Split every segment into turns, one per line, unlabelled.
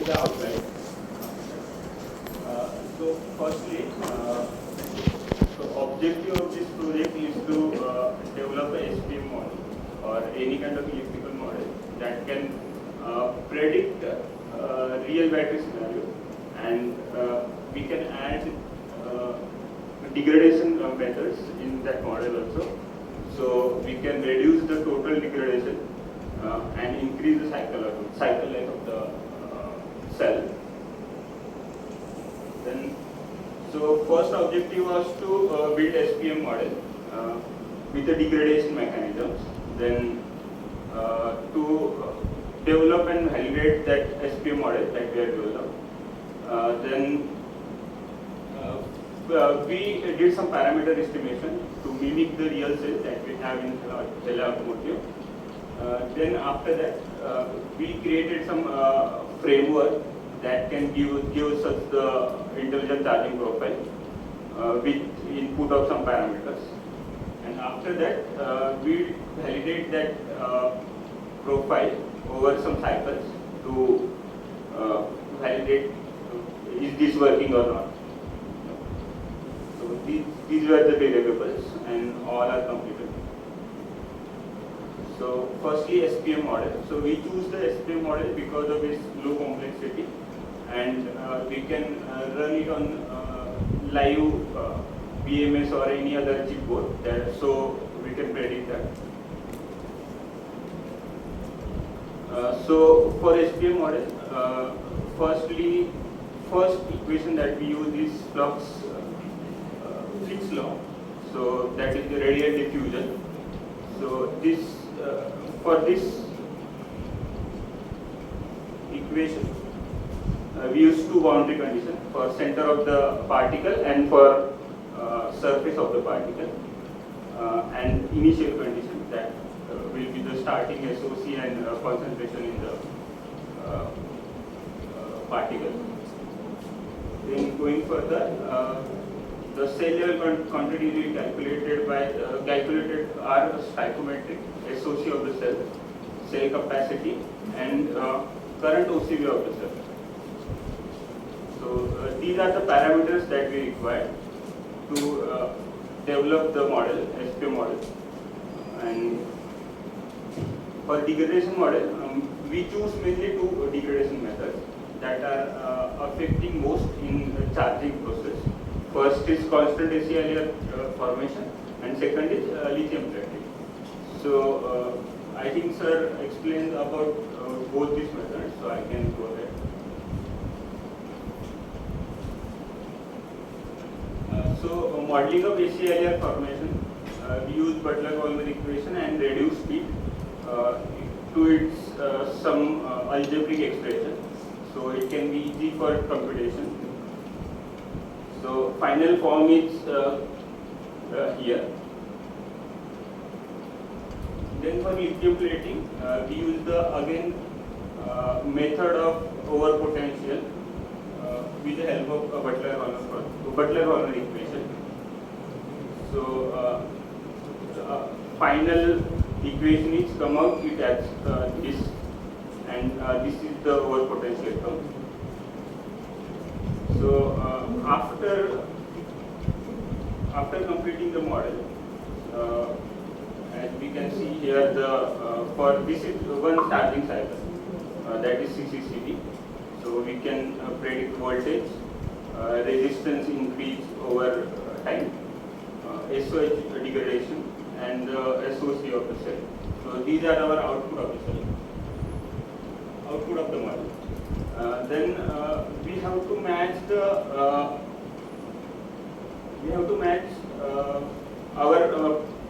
the outline. So firstly, the objective of this project is to develop a SPM model or any kind of electrical model that can predict real battery scenario, and we can add degradation methods in that model also. So we can reduce the total degradation and increase the cycle life of the cell. Then, so first objective was to build SPM model with the degradation mechanisms. Then to develop and validate that SPM model that we have developed. Then we did some parameter estimation to mimic the real cell that we have in automotive. Then after that, we created some framework that can give us the intelligent charging profile with input of some parameters. And after that, we validate that profile over some cycles to validate is this working or not. So these were the deliverables, and all are completed. So firstly, SPM model. So we choose the SPM model because of its low complexity, and we can run it on live BMS or any other chip board, so we can predict that. So for SPM model, first equation that we use is Fick's law. So that is the radial diffusion. So this for this equation, we use two boundary conditions for center of the particle and for surface of the particle, and initial condition that will be the starting SOC and concentration in the particle. Then going further, the cell level quantity will be calculated are stoichiometric SOC of the cell capacity, and current OCV of the cell. So these are the parameters that we require to develop the model, SPM model. And for degradation model, we choose mainly two degradation methods that are affecting most in the charging process. First is constant ACLR formation, and second is lithium plating. So I think sir explained about both these methods, so I can go ahead. So modeling of ACLR formation, we use Butler-Volmer equation and reduce it to its some algebraic expression, so it can be easy for computation. So final form is here. Then for lithium plating, we use the again method of overpotential with the help of Butler-Volmer equation. So final equation is come out it as this, and this is the overpotential term. So after completing the model, as we can see here, for this is one charging cycle, that is CCCD. So we can predict voltage, resistance increase over time, SOH degradation, and the SOC of the cell. So these are our output of the cell, output of the model. Then we have to match our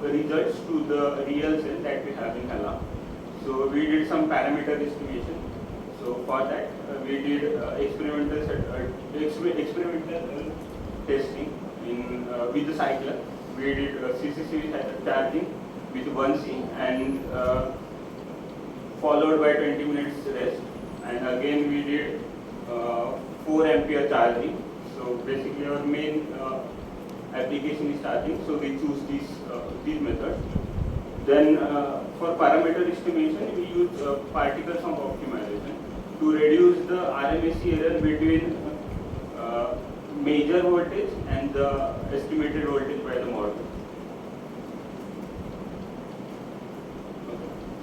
results to the real cell that we have in HALA. So we did some parameter estimation. So for that we did experimental testing in with the cycler. We did CCCV charging with 1C and followed by 20 minutes rest. And again we did 4 ampere charging. So basically our main application is charging, so we choose these methods. Then for parameter estimation we use particle sum optimization. to reduce the RMSE error between major voltage and the estimated voltage by the model.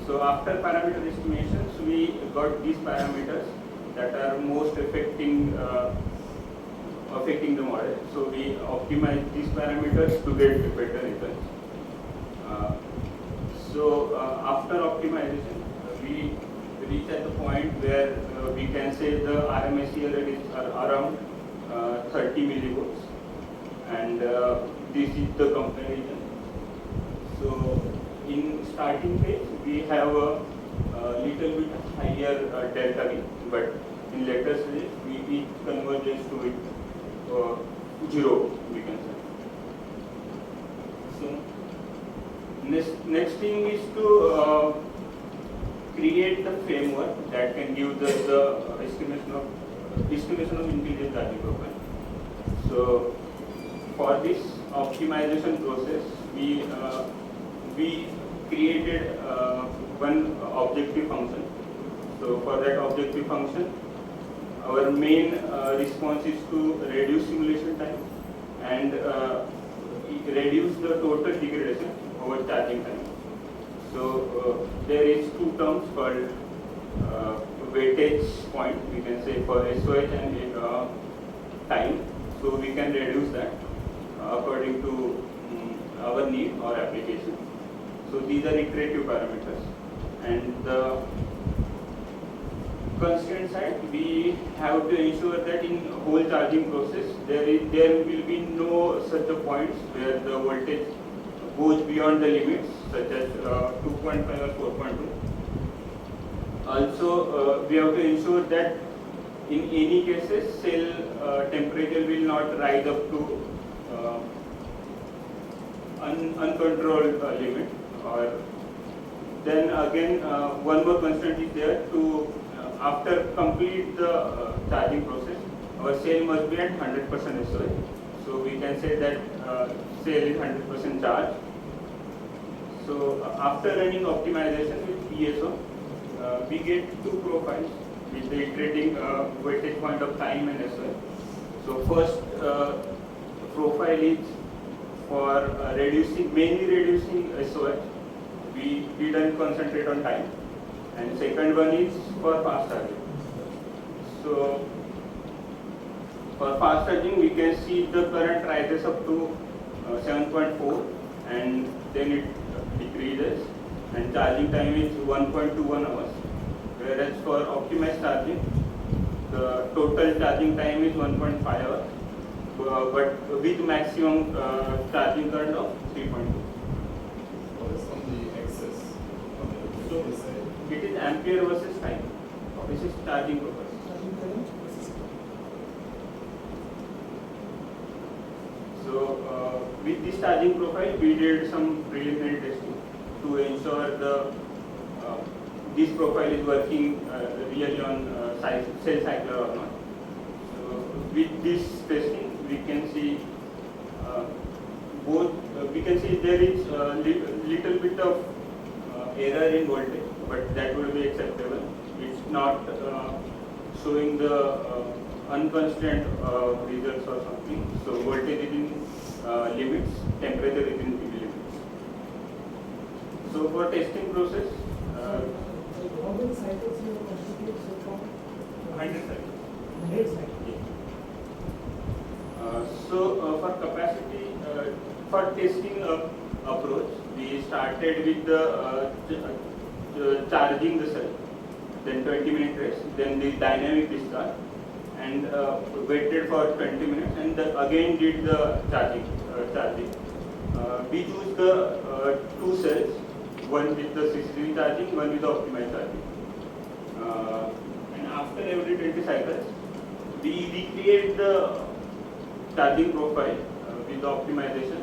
So after parameter estimations, we got these parameters that are most affecting the model. So we optimize these parameters to get better results. After optimization, we reach at the point where we can say the RMSE error is around 30 millivolts, and this is the comparison. So in starting phase, we have a little bit higher delta V, but in later stage, it converges to it 0, we can say. So next thing is to create the framework that can give the estimation of intelligent charging profile. So for this optimization process, we created one objective function. So for that objective function, our main response is to reduce simulation time and reduce the total degradation over charging time. So there is two terms called weightage point, we can say, for SOH and time. So we can reduce that according to our need or application. So these are iterative parameters. And the constraint side, we have to ensure that in whole charging process, there will be no such a points where the voltage goes beyond the limits, such as 2.5 or 4.2. Also, we have to ensure that in any cases, cell temperature will not rise up to uncontrolled limit. Or then again, one more constraint is there to after complete the charging process, our cell must be at 100% SOH. So we can say that cell is 100% charged. So after running optimization with PSO, we get two profiles with the iterating weightage point of time and SOH. So first profile is for mainly reducing SOH. We didn't concentrate on time. And second one is for fast charging. So for fast charging, we can see the current rises up to 7.4, and then it decreases, and charging time is 1.21 hours. Whereas for optimized charging, the total charging time is 1.5 hours, but with maximum charging current of 3.2.
What is on the excess?
So it is ampere versus time. This is charging profile. So with this charging profile, we did some preliminary testing to ensure this profile is working really on cell cycler or not. So with this testing, we can see we can see there is a little bit of error in voltage, but that will be acceptable. It's not showing the unconstrained results or something. So voltage is in limits, temperature is in limits. So for testing process,
how many cycles you have completed so far?
100 cycles.
100 cycles.
So for capacity, for testing approach, we started with the charging the cell, then 20-minute rest, then the dynamic discharge, and waited for 20 minutes, and again did the charging. We choose the two cells, one with the CCTV charging, one with the optimized charging. And after every 20 cycles, we recreate the charging profile with the optimization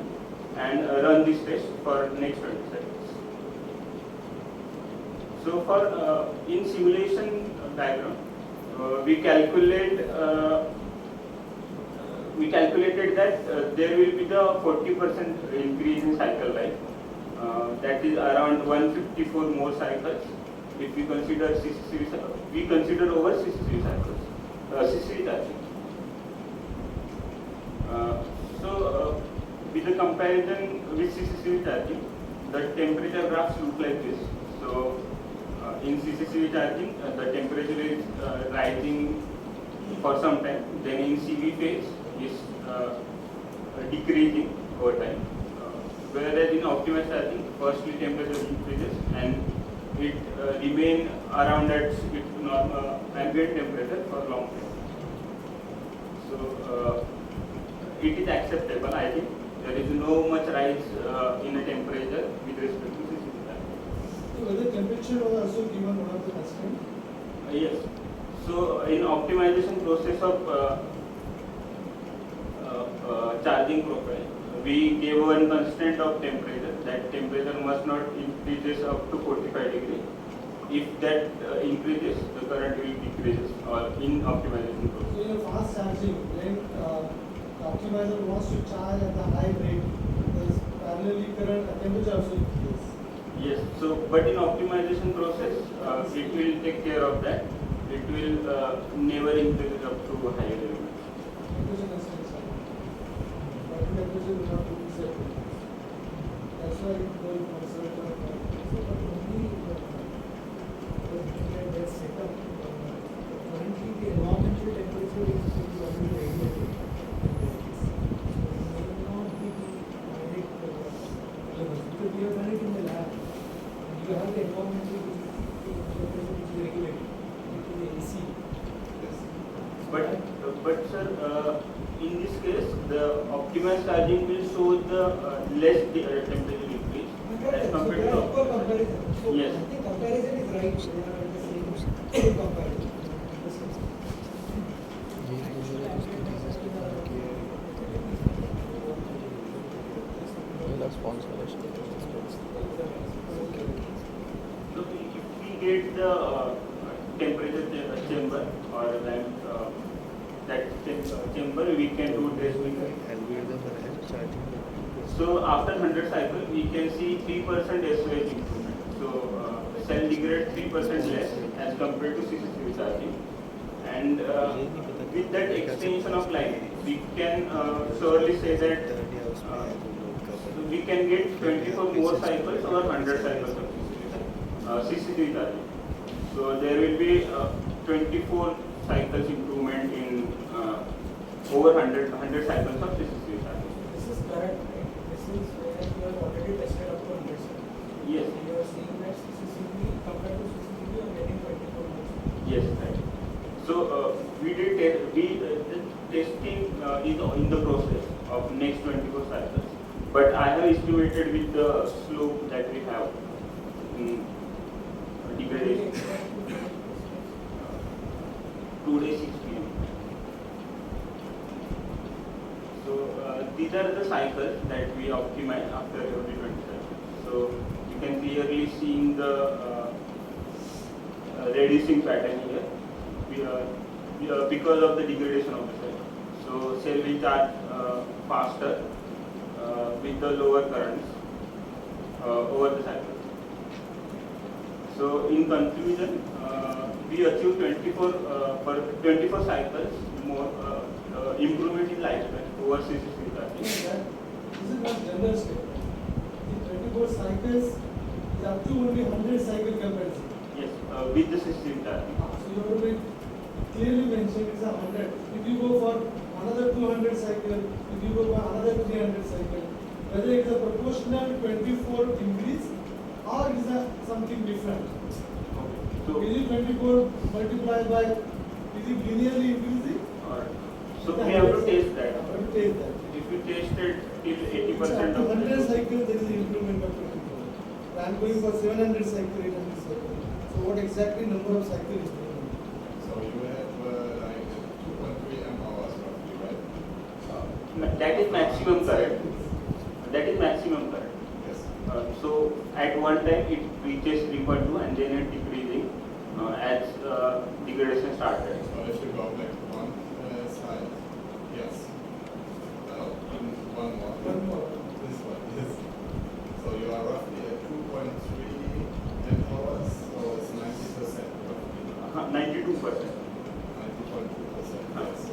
and run this test for next 20 cycles. So for in simulation diagram, we calculated that there will be the 40% increase in cycle life. That is around 154 more cycles if we consider over 60 CCTV charging. With the comparison with CCTV charging, the temperature graphs look like this. So in CCTV charging, the temperature is rising for some time. Then in CV phase is decreasing over time. Whereas in optimized charging, firstly temperature increases and it remain around at its normal ambient temperature for long time. So it is acceptable, I think. There is no much rise in the temperature with respect to CCTV charging.
So whether temperature was also given one of the constraints?
Yes. So in optimization process of charging profile, we gave one constraint of temperature. That temperature must not increases up to 45 degrees. If that increases, the current will decreases in optimization process.
So in a fast charging, when the optimizer wants to charge at the high rate, there's parallelly current temperature also increases.
Yes. So, but in optimization process, it will take care of that. It will never increase up to higher level.
Temperature constraints are. But temperature will not be separate. That's why it will conserve the but only that setup. Currently, the environmental temperature is already regulated. So it may not be the direct levels because we have done it in the lab. And you have the environmental temperature which is regulated. AC.
Yes.
But sir, in this case, the optimized charging will show the less temperature increase as
So
compared
there
to
are upper comparison. So
Yes.
I think comparison is right. They are at the same comparison.
So if we get the temperature chamber or that chamber, we can do testing. So after 100 cycles, we can see 3% SOH improvement. So cell degrade 3% less as compared to CCTV charging. And with that extension of life, we can surely say that we can get 24 more cycles or 100 cycles of CCTV charging. So there will be 24 cycles improvement in over 100 cycles of CCTV charging.
This is correct, right? This is where you have already tested up to 100.
Yes.
You are seeing that CCTV compared to CCTV you are getting 24 more.
Yes, right. So we did the testing is in the process of next 24 cycles. But I have estimated with the slope that we have in degradation. 2 days 6 p.m. So these are the cycles that we optimize after every 20 cycles. So you can clearly see the reducing pattern here. Because of the degradation of the cell. So cell will charge faster with the lower currents over the cycle. So in conclusion, we achieve 24 cycles more improvement in lifespan over CCTV charging.
This is not general statement. The 24 cycles is up to only 100 cycle comparison.
Yes, with the CCTV charging.
So you have to clearly mention it's 100. If you go for another 200 cycle, if you go for another 300 cycle, whether it's a proportional 24 increase or is a something different.
So
Is it 24 multiplied by, is it linearly increasing?
so we have to test that.
Have to take that.
If you test it till
It's
80%
up to
of
100 cycles, there is an improvement of 24. I am going for 700 cycle, 800 cycle. So what exactly number of cycles is there?
So you have like 2.3 amp hours roughly, right?
that is maximum current. That is maximum current.
Yes.
So at one time it reaches 3.2 and then it decreasing as degradation started.
So if you go back one slide, yes. One more.
One more.
This one, yes. So you are roughly at 2.3 amp hours, so it's 90% roughly.
92%.
90.2%. Yes.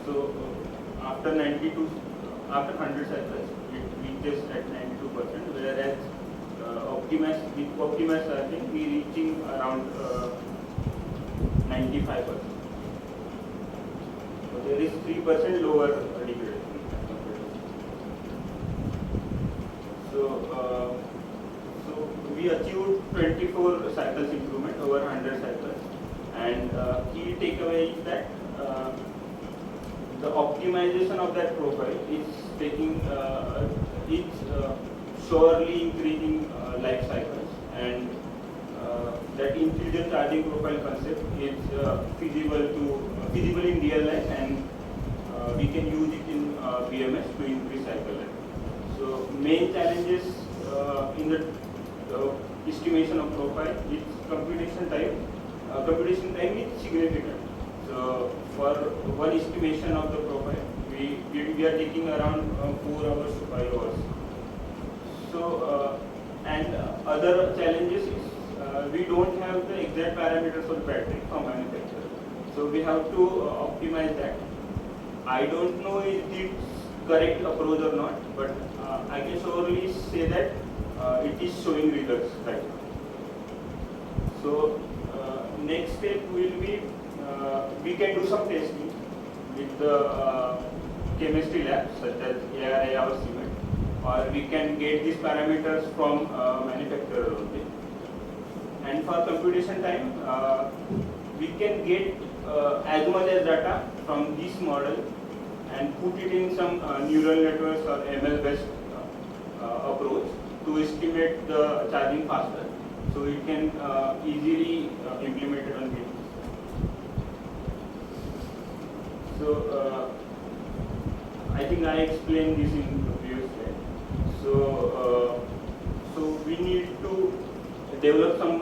So after 92, after 100 cycles, it reaches at 92%, whereas with Optimus charging, we reaching around 95%. So there is 3% lower degradation. So we achieved 24 cycles improvement over 100 cycles, and key takeaway is that the optimization of that profile is taking surely increasing life cycles, and that intelligent charging profile concept is feasible in real life, and we can use it in BMS to increase cycle life. So main challenges in the estimation of profile is computation time. Computation time is significant. So for one estimation of the profile, we are taking around 4 hours to 5 hours. So and other challenges is we don't have the exact parameters of the battery from manufacturer. So we have to optimize that. I don't know if it's correct approach or not, but I can surely say that it is showing results right now. So next step will be we can do some testing with the chemistry lab such as ARI or cement, or we can get these parameters from manufacturer only. And for computation time, we can get as much as data from this model and put it in some neural networks or ML based approach to estimate the charging faster, so it can easily implement it on vehicles. So I think I explained this in the previous slide. So we need to develop some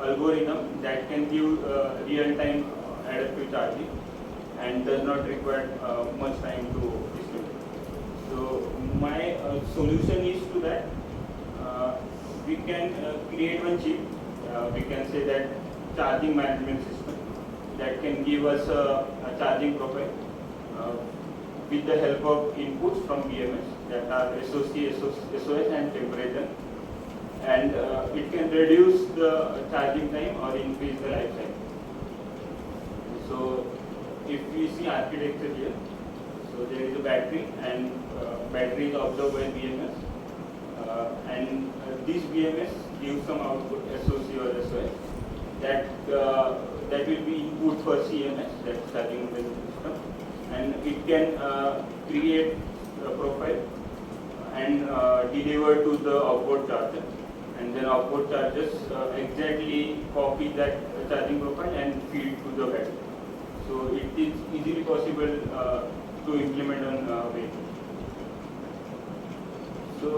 algorithm that can give real-time adaptive charging and does not require much time to estimate. So my solution is to that. We can create one chip. We can say that charging management system that can give us a charging profile with the help of inputs from BMS that are SOC, SOS and temperature, and it can reduce the charging time or increase the lifetime. So if we see architecture here, so there is a battery, and battery is observed by BMS, and this BMS gives some output SOC or SOS that will be input for CMS, that's charging management system, and it can create a profile and deliver to the outboard charger, and then outboard chargers exactly copy that charging profile and feed to the battery. So it is easily possible to implement on vehicle. So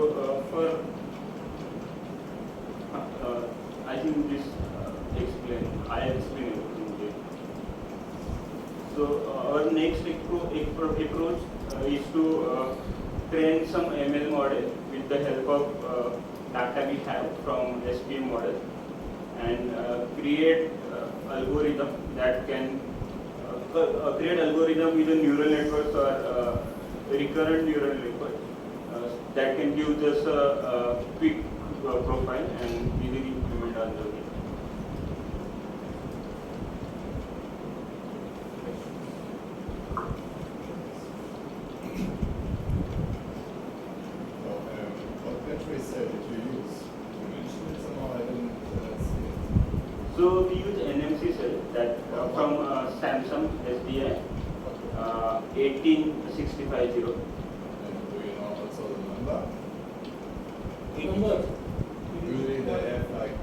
I think this I explained everything. So our next approach is to train some ML model with the help of data we have from SPM model, and create algorithm that can create algorithm with a neural networks or recurrent neural network that can give us a quick profile and easily implement on the vehicle.
What battery cell did you use? You mentioned it somehow, I didn't see it.
So we use NMC cell that from Samsung SDI 18650.
And do you know also the number?
Number.
Usually they have like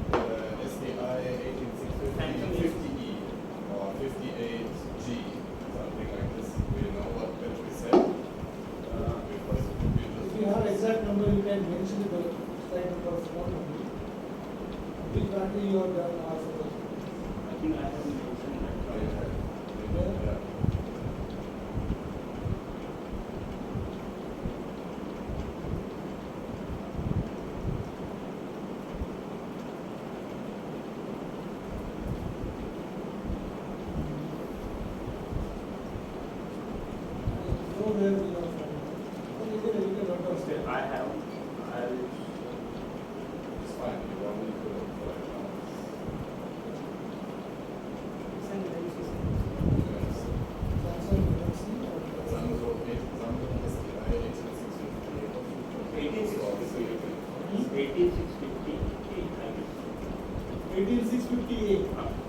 SDI 18650, 50E or 58G, something like this. Do you know what battery cell? Because you
If
just
you have exact number, you can mention the slide number of phone number. Which battery you have done also.
I think I have mentioned that.
Yeah.
where we are from. And you can note down.
Okay, I'll
It's fine, you want me to look for it now. Yes.
Samsung Galaxy or
Samsung SDI 18650.
18650. 18650.
18658.